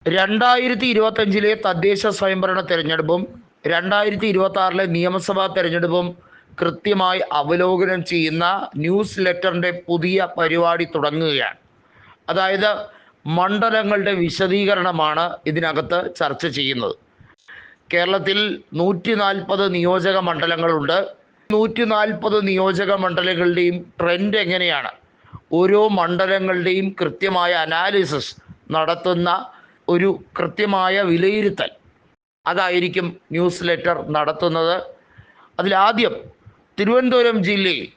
2025 തദ്ദേശ സ്വയംഭരണ തെരഞ്ഞെടുപ്പും 2026 നിയമസഭാ തെരഞ്ഞെടുപ്പും കൃത്യമായി അവലോകനം ചെയ്യുന്ന ന്യൂസ് ലെറ്ററിൻ്റെ പുതിയ പരിപാടി തുടങ്ങുകയാണ്. അതായത് മണ്ഡലങ്ങളുടെ വിശദീകരണമാണ് ഇതിനകത്ത് ചർച്ച ചെയ്യുന്നത്. കേരളത്തിൽ 140 നിയോജക മണ്ഡലങ്ങളുണ്ട്. 140 നിയോജക മണ്ഡലങ്ങളുടെയും ട്രെൻഡ് എങ്ങനെയാണ്, ഓരോ മണ്ഡലങ്ങളുടെയും കൃത്യമായ അനാലിസിസ് നടത്തുന്ന ഒരു കൃത്യമായ വിലയിരുത്തൽ, അതായിരിക്കും ന്യൂസ് ലെറ്റർ നടത്തുന്നത്. അതിലാദ്യം തിരുവനന്തപുരം ജില്ലയിൽ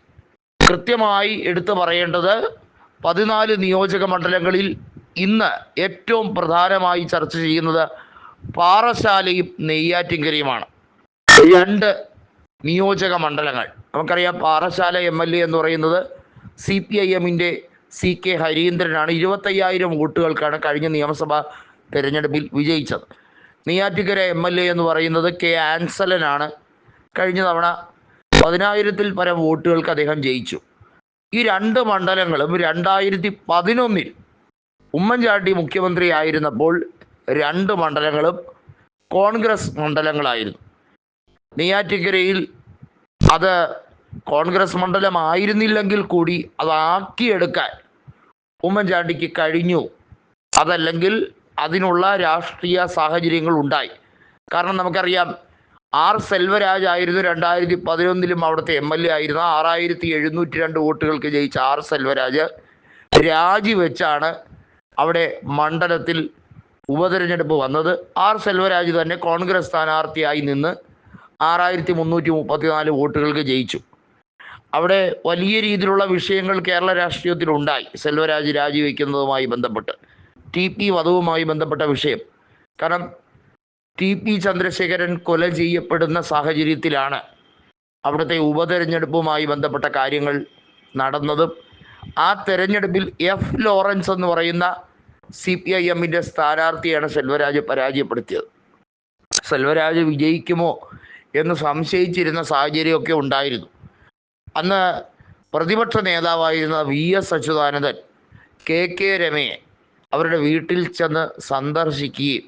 കൃത്യമായി എടുത്തു പറയേണ്ടത് 14 നിയോജക മണ്ഡലങ്ങളിൽ ഇന്ന് ഏറ്റവും പ്രധാനമായി ചർച്ച ചെയ്യുന്നത് പാറശാലയും നെയ്യാറ്റിൻകരയുമാണ്. 2 നിയോജക മണ്ഡലങ്ങൾ നമുക്കറിയാം. പാറശാല MLA എന്ന് പറയുന്നത് CPIMൻ്റെ CK ഹരീന്ദ്രനാണ്. 25,000 വോട്ടുകൾക്കാണ് കഴിഞ്ഞ നിയമസഭാ തെരഞ്ഞെടുപ്പിൽ വിജയിച്ചത്. നെയ്യാറ്റിൻകര MLA എന്ന് പറയുന്നത് K ആൻസലനാണ്. കഴിഞ്ഞ തവണ 10,000-ൽ പരം വോട്ടുകൾക്ക് അദ്ദേഹം ജയിച്ചു. ഈ 2 മണ്ഡലങ്ങളും 2011 ഉമ്മൻചാണ്ടി മുഖ്യമന്ത്രി ആയിരുന്നപ്പോൾ 2 മണ്ഡലങ്ങളും കോൺഗ്രസ് മണ്ഡലങ്ങളായിരുന്നു. നെയ്യാറ്റിൻകരയിൽ അത് കോൺഗ്രസ് മണ്ഡലമായിരുന്നില്ലെങ്കിൽ കൂടി അതാക്കിയെടുക്കാൻ ഉമ്മൻചാണ്ടിക്ക് കഴിഞ്ഞു. അതല്ലെങ്കിൽ അതിനുള്ള രാഷ്ട്രീയ സാഹചര്യങ്ങൾ ഉണ്ടായി. കാരണം നമുക്കറിയാം, R സെൽവരാജ് ആയിരുന്നു 2011 അവിടുത്തെ MLA ആയിരുന്ന 6,702 വോട്ടുകൾക്ക് ജയിച്ച R സെൽവരാജ് രാജിവെച്ചാണ് അവിടെ മണ്ഡലത്തിൽ ഉപതെരഞ്ഞെടുപ്പ് വന്നത്. R സെൽവരാജ് തന്നെ കോൺഗ്രസ് സ്ഥാനാർത്ഥിയായി നിന്ന് 6,334 വോട്ടുകൾക്ക് ജയിച്ചു. അവിടെ വലിയ രീതിയിലുള്ള വിഷയങ്ങൾ കേരള രാഷ്ട്രീയത്തിലുണ്ടായി. സെൽവരാജ് രാജിവെക്കുന്നതുമായി ബന്ധപ്പെട്ട്, TP വധവുമായി ബന്ധപ്പെട്ട വിഷയം. കാരണം TP ചന്ദ്രശേഖരൻ കൊല ചെയ്യപ്പെടുന്ന സാഹചര്യത്തിലാണ് അവിടുത്തെ ഉപതെരഞ്ഞെടുപ്പുമായി ബന്ധപ്പെട്ട കാര്യങ്ങൾ നടന്നതും. ആ തെരഞ്ഞെടുപ്പിൽ F ലോറൻസ് എന്ന് പറയുന്ന CPIMൻ്റെ സ്ഥാനാർത്ഥിയാണ് സെൽവരാജ് പരാജയപ്പെടുത്തിയത്. സെൽവരാജ് വിജയിക്കുമോ എന്ന് സംശയിച്ചിരുന്ന സാഹചര്യമൊക്കെ ഉണ്ടായിരുന്നു. അന്ന് പ്രതിപക്ഷ നേതാവായിരുന്ന VS അച്യുതാനന്ദൻ KK രമയെ അവരുടെ വീട്ടിൽ ചെന്ന് സന്ദർശിക്കുകയും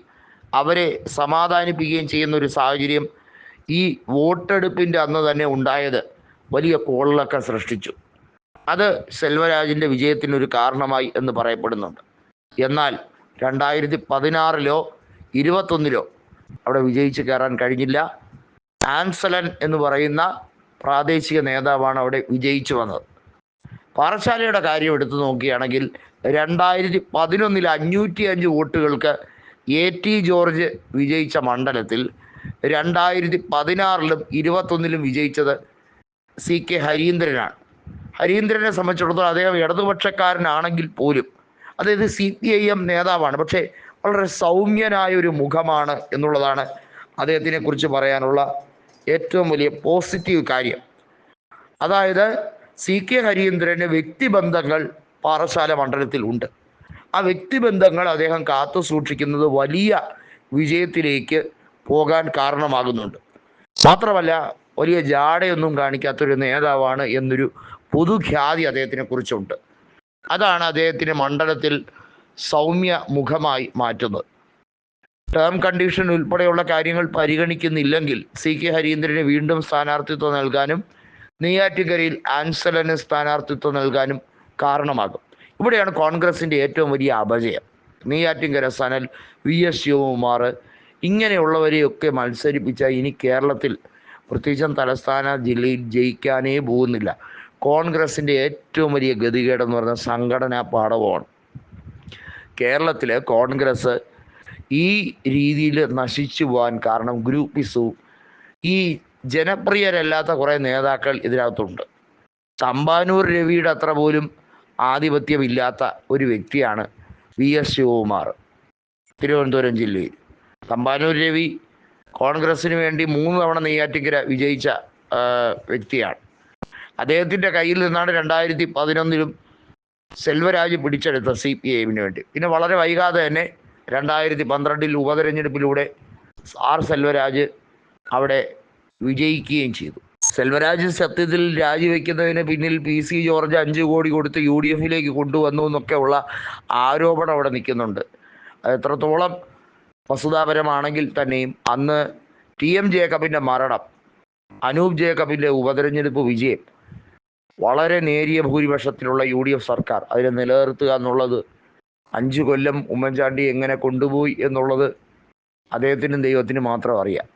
അവരെ സമാധാനിപ്പിക്കുകയും ചെയ്യുന്ന ഒരു സാഹചര്യം ഈ വോട്ടെടുപ്പിൻ്റെ അന്ന് തന്നെ ഉണ്ടായത് വലിയ കോളിളക്കം സൃഷ്ടിച്ചു. അത് സെൽവരാജിൻ്റെ വിജയത്തിനൊരു കാരണമായി എന്ന് പറയപ്പെടുന്നുണ്ട്. എന്നാൽ 2016-ലോ 2021-ലോ അവിടെ വിജയിച്ച് കയറാൻ കഴിഞ്ഞില്ല. ആൻസലൻ എന്ന് പറയുന്ന പ്രാദേശിക നേതാവാണ് അവിടെ വിജയിച്ചു വന്നത്. പാറശാലയുടെ കാര്യം എടുത്തു നോക്കുകയാണെങ്കിൽ 2011 505 വോട്ടുകൾക്ക് AT ജോർജ് വിജയിച്ച മണ്ഡലത്തിൽ 2016-ലും 2021-ലും വിജയിച്ചത് CK ഹരീന്ദ്രനാണ്. ഹരീന്ദ്രനെ സംബന്ധിച്ചിടത്തോളം അദ്ദേഹം ഇടതുപക്ഷക്കാരനാണെങ്കിൽ പോലും, അതായത് CPIM നേതാവാണ്, പക്ഷേ വളരെ സൗമ്യനായ ഒരു മുഖമാണ് എന്നുള്ളതാണ് അദ്ദേഹത്തിനെ കുറിച്ച് പറയാനുള്ള ഏറ്റവും വലിയ പോസിറ്റീവ് കാര്യം. അതായത് CK ഹരീന്ദ്രന് വ്യക്തിബന്ധങ്ങൾ പാറശാല മണ്ഡലത്തിൽ ഉണ്ട്. ആ വ്യക്തിബന്ധങ്ങൾ അദ്ദേഹം കാത്തു സൂക്ഷിക്കുന്നത് വലിയ വിജയത്തിലേക്ക് പോകാൻ കാരണമാകുന്നുണ്ട്. മാത്രമല്ല, വലിയ ജാടയൊന്നും കാണിക്കാത്തൊരു നേതാവാണ് എന്നൊരു പൊതുഖ്യാതി അദ്ദേഹത്തിനെ കുറിച്ചുണ്ട്. അതാണ് അദ്ദേഹത്തിന് മണ്ഡലത്തിൽ സൗമ്യ മുഖമായി മാറ്റുന്നത്. ടേം കണ്ടീഷൻ ഉൾപ്പെടെയുള്ള കാര്യങ്ങൾ പരിഗണിക്കുന്നില്ലെങ്കിൽ CK ഹരീന്ദ്രന് വീണ്ടും സ്ഥാനാർത്ഥിത്വം നൽകാനും നെയ്യാറ്റിൻകരയിൽ ആൻസലന് സ്ഥാനാർത്ഥിത്വം നൽകാനും കാരണമാകും. ഇവിടെയാണ് കോൺഗ്രസിൻ്റെ ഏറ്റവും വലിയ അപജയം. നെയ്യാറ്റിൻകര സനൽ, VS ശിവകുമാർ ഇങ്ങനെയുള്ളവരെയൊക്കെ മത്സരിപ്പിച്ചാൽ ഇനി കേരളത്തിൽ, പ്രത്യേകിച്ചും തലസ്ഥാന ജില്ലയിൽ ജയിക്കാനേ പോകുന്നില്ല. കോൺഗ്രസിൻ്റെ ഏറ്റവും വലിയ ഗതികേടെന്ന് പറഞ്ഞാൽ സംഘടനാ പാടവമാണ്. കേരളത്തിൽ കോൺഗ്രസ് ഈ രീതിയിൽ നശിച്ചു പോകാൻ കാരണം ഗ്രൂപ്പിസവും ഈ ജനപ്രിയരല്ലാത്ത കുറേ നേതാക്കൾ ഇതിനകത്തുണ്ട്. തമ്പാനൂർ രവിയുടെ അത്ര പോലും ആധിപത്യമില്ലാത്ത ഒരു വ്യക്തിയാണ് VS ശിവകുമാർ തിരുവനന്തപുരം ജില്ലയിൽ. തമ്പാനൂർ രവി കോൺഗ്രസ്സിന് വേണ്ടി 3 തവണ നെയ്യാറ്റിൻകര വിജയിച്ച വ്യക്തിയാണ്. അദ്ദേഹത്തിൻ്റെ കയ്യിൽ നിന്നാണ് 2011-ലും സെൽവരാജ് പിടിച്ചെടുത്ത CPIMന് വേണ്ടി. പിന്നെ വളരെ വൈകാതെ തന്നെ 2012-ൽ ഉപതെരഞ്ഞെടുപ്പിലൂടെ R സെൽവരാജ് അവിടെ വിജയിക്കുകയും ചെയ്തു. സെൽവരാജ് സത്യത്തിൽ രാജിവെക്കുന്നതിന് പിന്നിൽ PC ജോർജ് 5 കോടി കൊടുത്ത് UDFിലേക്ക് കൊണ്ടുവന്നു എന്നൊക്കെ ഉള്ള ആരോപണം അവിടെ നിൽക്കുന്നുണ്ട്. അത് എത്രത്തോളം വസ്തുതാപരമാണെങ്കിൽ തന്നെയും അന്ന് TM ജേക്കബിൻ്റെ മരണം, അനൂപ് ജേക്കബിൻ്റെ ഉപതെരഞ്ഞെടുപ്പ് വിജയം, വളരെ നേരിയ ഭൂരിപക്ഷത്തിലുള്ള UDF സർക്കാർ അതിനെ നിലനിർത്തുക എന്നുള്ളത്, 5 കൊല്ലം ഉമ്മൻചാണ്ടി എങ്ങനെ കൊണ്ടുപോയി എന്നുള്ളത് അദ്ദേഹത്തിനും ദൈവത്തിനും മാത്രം അറിയാം.